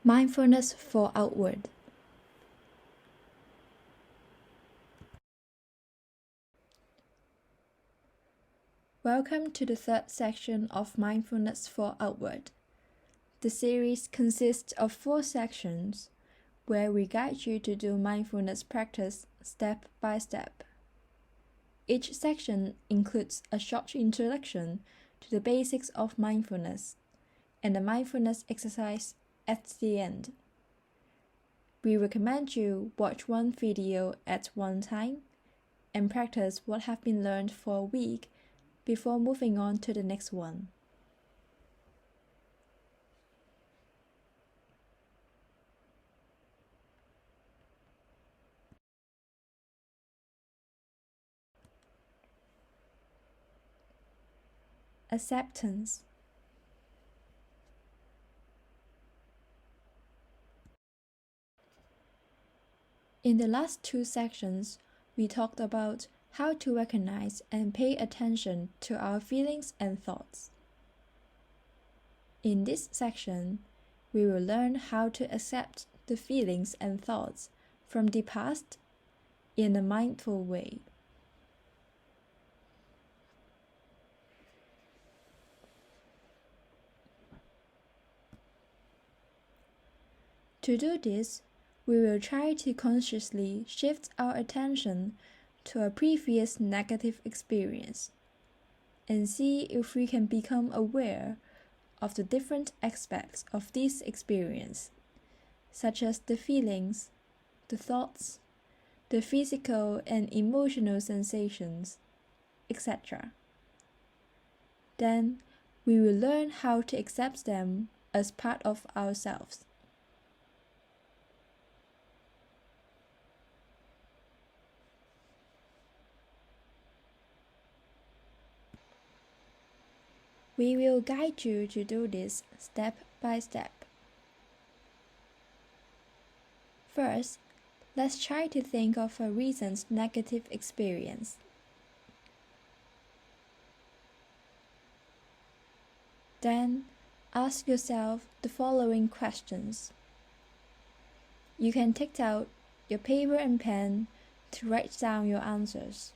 Mindfulness for outward. Welcome to the third section of Mindfulness for Outward. The series consists of 4 sections where we guide you to do mindfulness practice step by step. Each section includes a short introduction to the basics of mindfulness and a mindfulness exercise at the end. We recommend you watch one video at one time and practice what have been learned for a week before moving on to the next one. Acceptance. In the last 2 sections, we talked about how to recognize and pay attention to our feelings and thoughts. In this section, we will learn how to accept the feelings and thoughts from the past in a mindful way. To do this, we will try to consciously shift our attention to a previous negative experience and see if we can become aware of the different aspects of this experience, such as the feelings, the thoughts, the physical and emotional sensations, etc. Then, we will learn how to accept them as part of ourselves. We will guide you to do this step by step. First, let's try to think of a recent negative experience. Then, ask yourself the following questions. You can take out your paper and pen to write down your answers.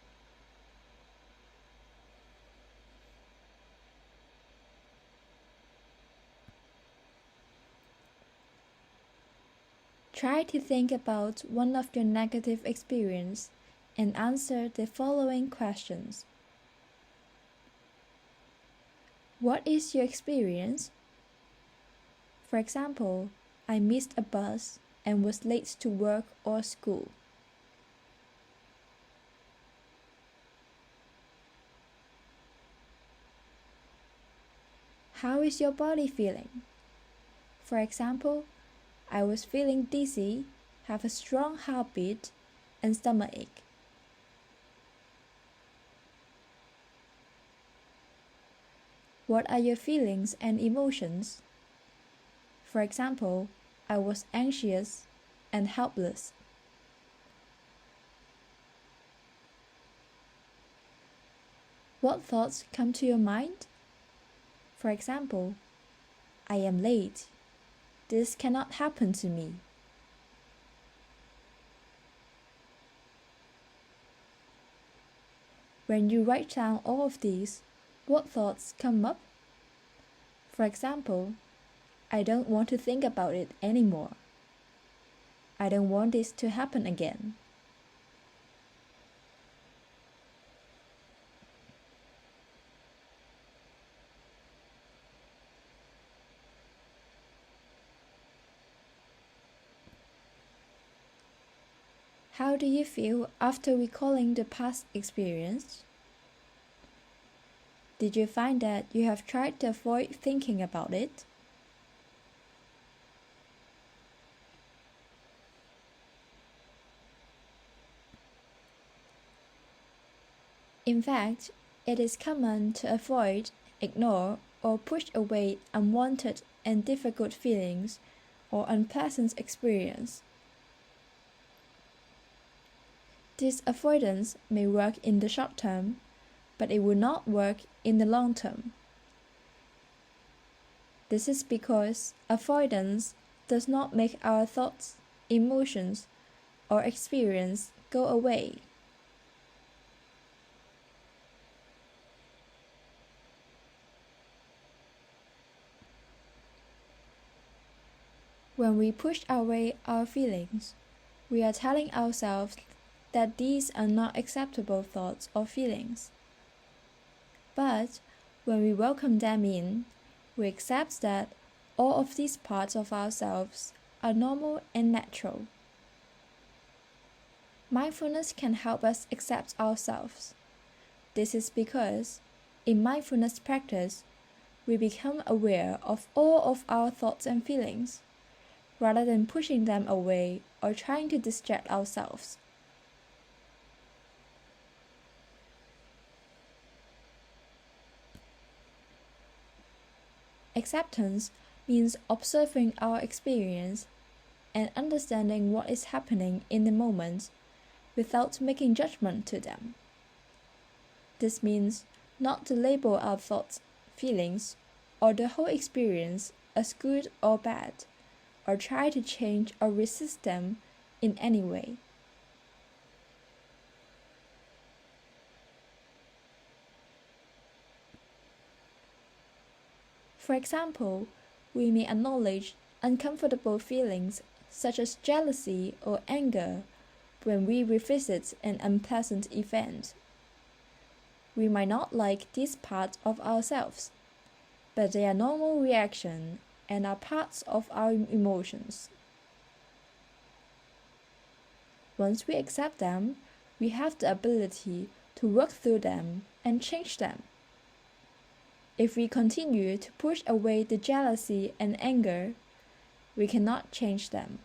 Try to think about one of your negative experiences and answer the following questions. What is your experience? For example, I missed a bus and was late to work or school. How is your body feeling? For example, I was feeling dizzy, have a strong heartbeat, and stomachache. What are your feelings and emotions? For example, I was anxious and helpless. What thoughts come to your mind? For example, I am late. This cannot happen to me. When you write down all of these, what thoughts come up? For example, I don't want to think about it anymore. I don't want this to happen again. How do you feel after recalling the past experience? Did you find that you have tried to avoid thinking about it? In fact, it is common to avoid, ignore, or push away unwanted and difficult feelings or unpleasant experience. This avoidance may work in the short term, but it will not work in the long term. This is because avoidance does not make our thoughts, emotions, or experience go away. When we push away our feelings, we are telling ourselves that these are not acceptable thoughts or feelings. But when we welcome them in, we accept that all of these parts of ourselves are normal and natural. Mindfulness can help us accept ourselves. This is because, in mindfulness practice, we become aware of all of our thoughts and feelings, rather than pushing them away or trying to distract ourselves. Acceptance means observing our experience and understanding what is happening in the moment without making judgment to them. This means not to label our thoughts, feelings, or the whole experience as good or bad, or try to change or resist them in any way. For example, we may acknowledge uncomfortable feelings such as jealousy or anger when we revisit an unpleasant event. We might not like these parts of ourselves, but they are normal reactions and are parts of our emotions. Once we accept them, we have the ability to work through them and change them. If we continue to push away the jealousy and anger, we cannot change them.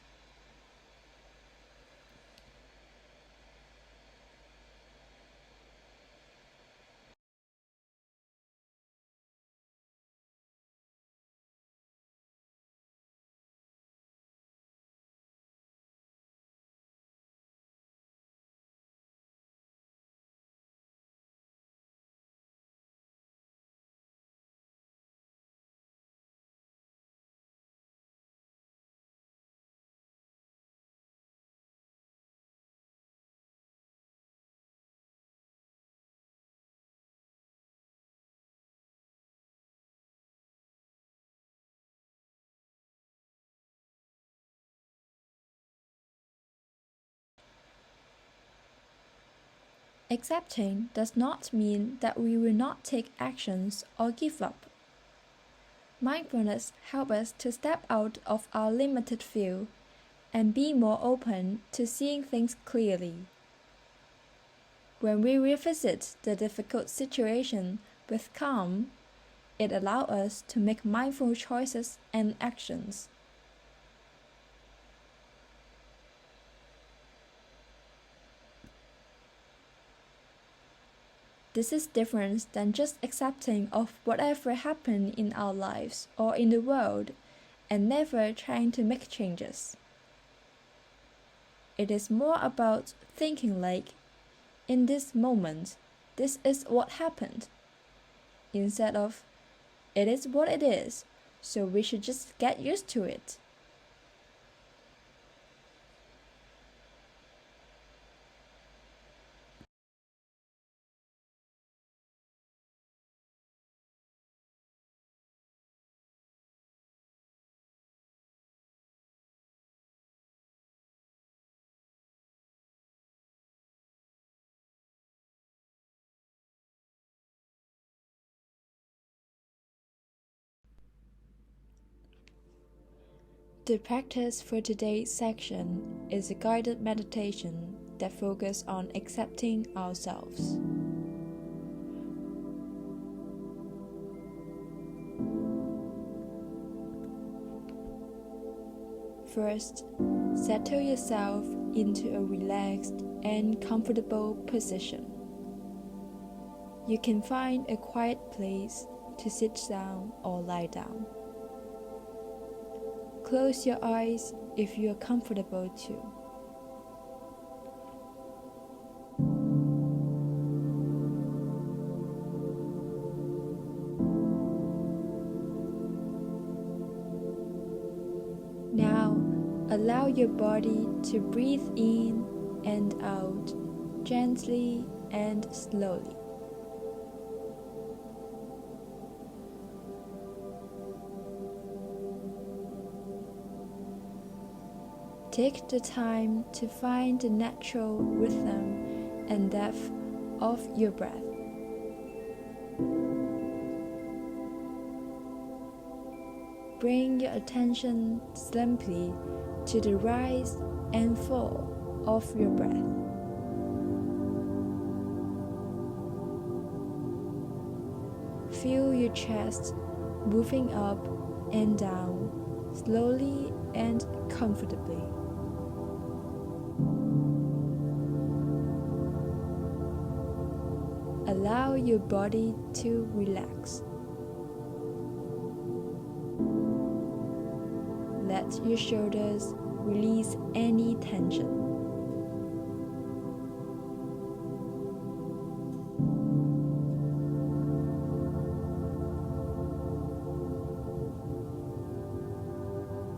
Accepting does not mean that we will not take actions or give up. Mindfulness helps us to step out of our limited view and be more open to seeing things clearly. When we revisit the difficult situation with calm, it allows us to make mindful choices and actions. This is different than just accepting of whatever happened in our lives or in the world and never trying to make changes. It is more about thinking like, in this moment, this is what happened, instead of, it is what it is, so we should just get used to it. The practice for today's section is a guided meditation that focuses on accepting ourselves. First, settle yourself into a relaxed and comfortable position. You can find a quiet place to sit down or lie down. Close your eyes if you are comfortable to. Now Allow your body to breathe in and out gently and slowly. Take the time to find the natural rhythm and depth of your breath. Bring your attention simply to the rise and fall of your breath. Feel your chest moving up and down slowly and comfortably. Allow your body to relax. Let your shoulders release any tension.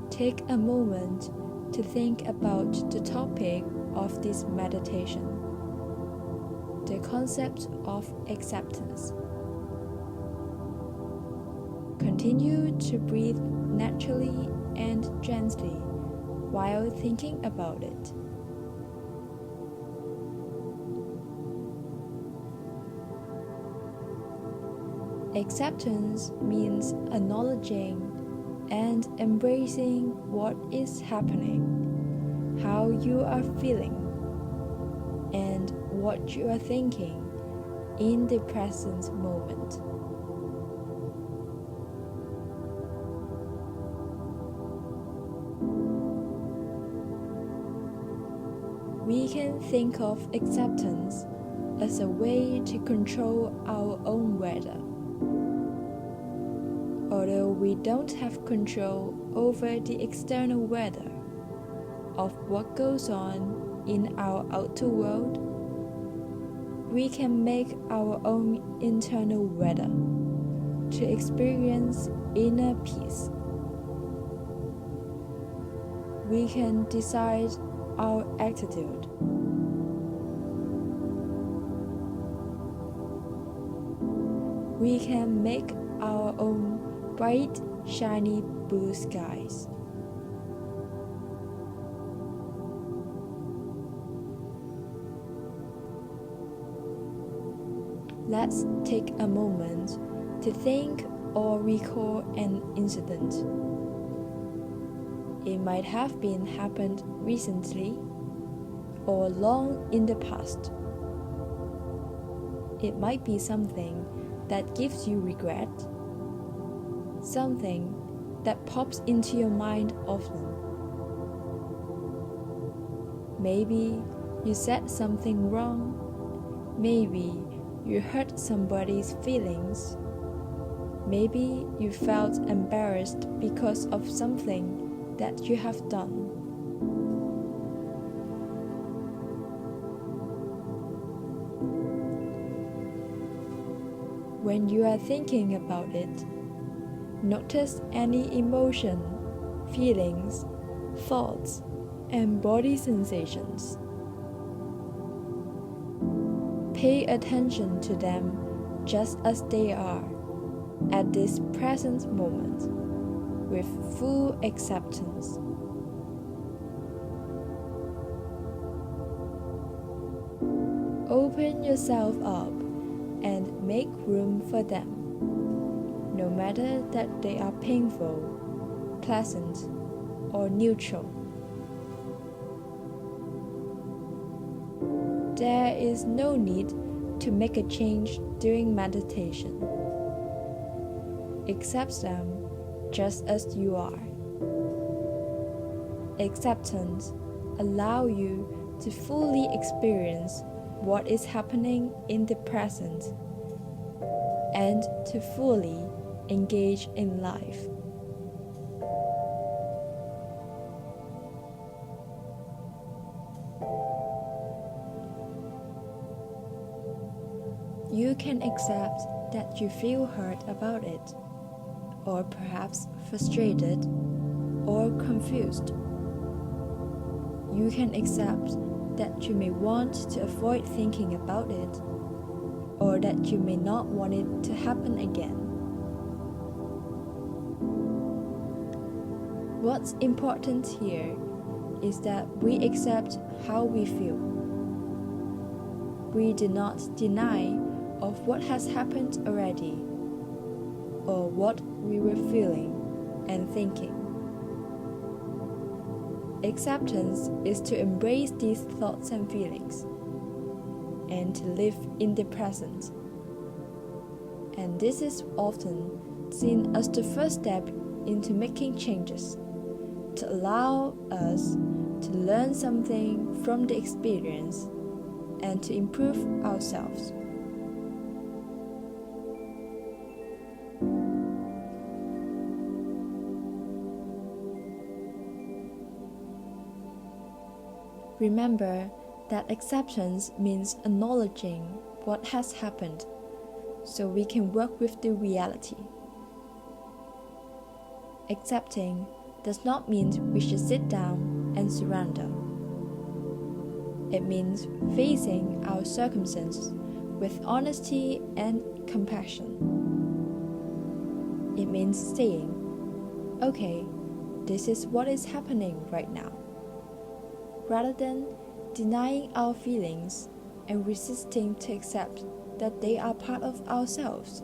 Take a moment to think about the topic of this meditation, the concept of acceptance. Continue to breathe naturally and gently while thinking about it. Acceptance means acknowledging and embracing what is happening, how you are feeling, and what you are thinking in the present moment. We can think of acceptance as a way to control our own weather. Although we don't have control over the external weather of what goes on in our outer world, we can make our own internal weather to experience inner peace. We can decide our attitude. We can make our own bright, shiny blue skies. Let's take a moment to think or recall an incident. It might have been happened recently or long in the past. It might be something that gives you regret, something that pops into your mind often. Maybe you said something wrong. Maybe you hurt somebody's feelings. Maybe you felt embarrassed because of something that you have done. When you are thinking about it, notice any emotion, feelings, thoughts, and body sensations. Pay attention to them just as they are at this present moment with full acceptance. Open yourself up and make room for them, no matter that they are painful, pleasant, or neutral. There is no need to make a change during meditation. Accept them just as you are. Acceptance allows you to fully experience what is happening in the present and to fully engage in life. You can accept that you feel hurt about it, or perhaps frustrated or confused. you can accept that you may want to avoid thinking about it, or that you may not want it to happen again. What's important here is that we accept how we feel. We do not deny of what has happened already, or what we were feeling and thinking. Acceptance is to embrace these thoughts and feelings, and to live in the present. And this is often seen as the first step into making changes, to allow us to learn something from the experience and to improve ourselves. Remember that acceptance means acknowledging what has happened, so we can work with the reality. Accepting does not mean we should sit down and surrender. It means facing our circumstances with honesty and compassion. It means saying, okay, this is what is happening right now, rather than denying our feelings and resisting to accept that they are part of ourselves.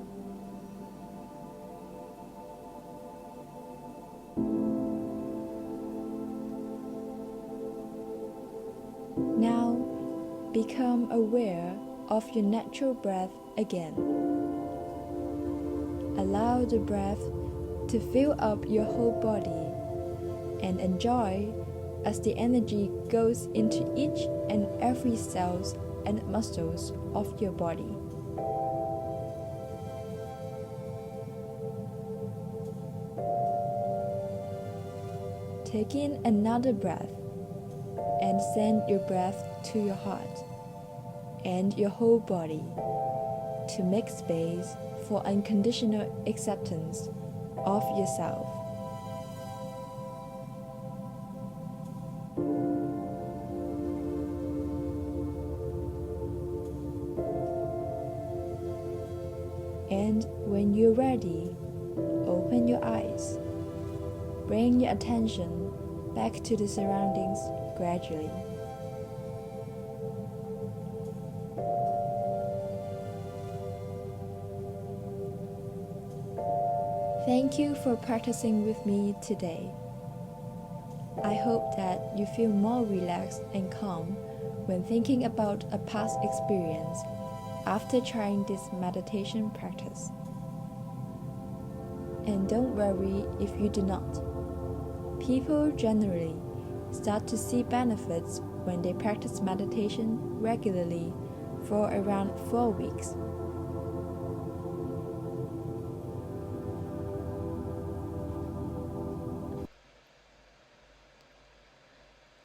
Now, become aware of your natural breath again. Allow the breath to fill up your whole body and enjoy as the energy goes into each and every cells and muscles of your body. Take in another breath and send your breath to your heart and your whole body to make space for unconditional acceptance of yourself. And when you're ready, open your eyes. Bring your attention back to the surroundings gradually. Thank you for practicing with me today. I hope that you feel more relaxed and calm when thinking about a past experience after trying this meditation practice. And don't worry if you do not. People generally start to see benefits when they practice meditation regularly for around 4 weeks.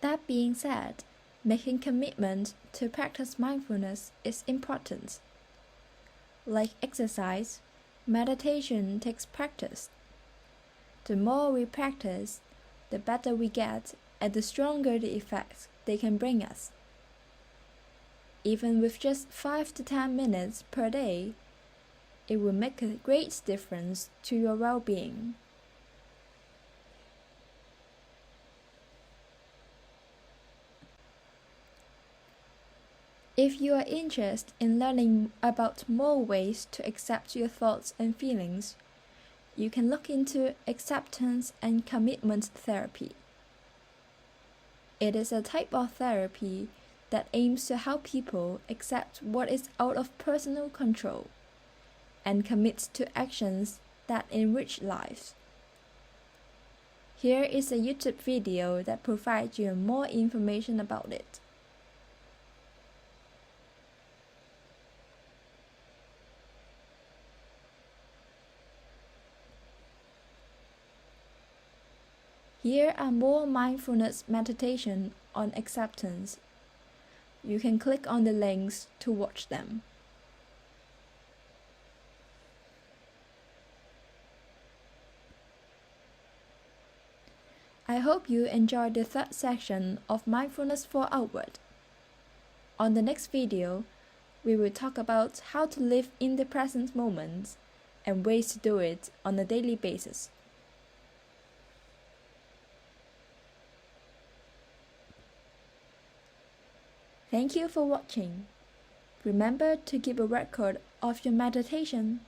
That being said, making commitment to practice mindfulness is important. Like exercise, meditation takes practice. The more we practice, the better we get and the stronger the effects they can bring us. Even with just 5 to 10 minutes per day, it will make a great difference to your well-being. If you are interested in learning about more ways to accept your thoughts and feelings, you can look into acceptance and commitment therapy. It is a type of therapy that aims to help people accept what is out of personal control and commit to actions that enrich lives. Here is a YouTube video that provides you more information about it. Here are more mindfulness meditation on acceptance. You can click on the links to watch them. I hope you enjoyed the third section of Mindfulness for Outward. On the next video, we will talk about how to live in the present moment and ways to do it on a daily basis. Thank you for watching. Remember to keep a record of your meditation.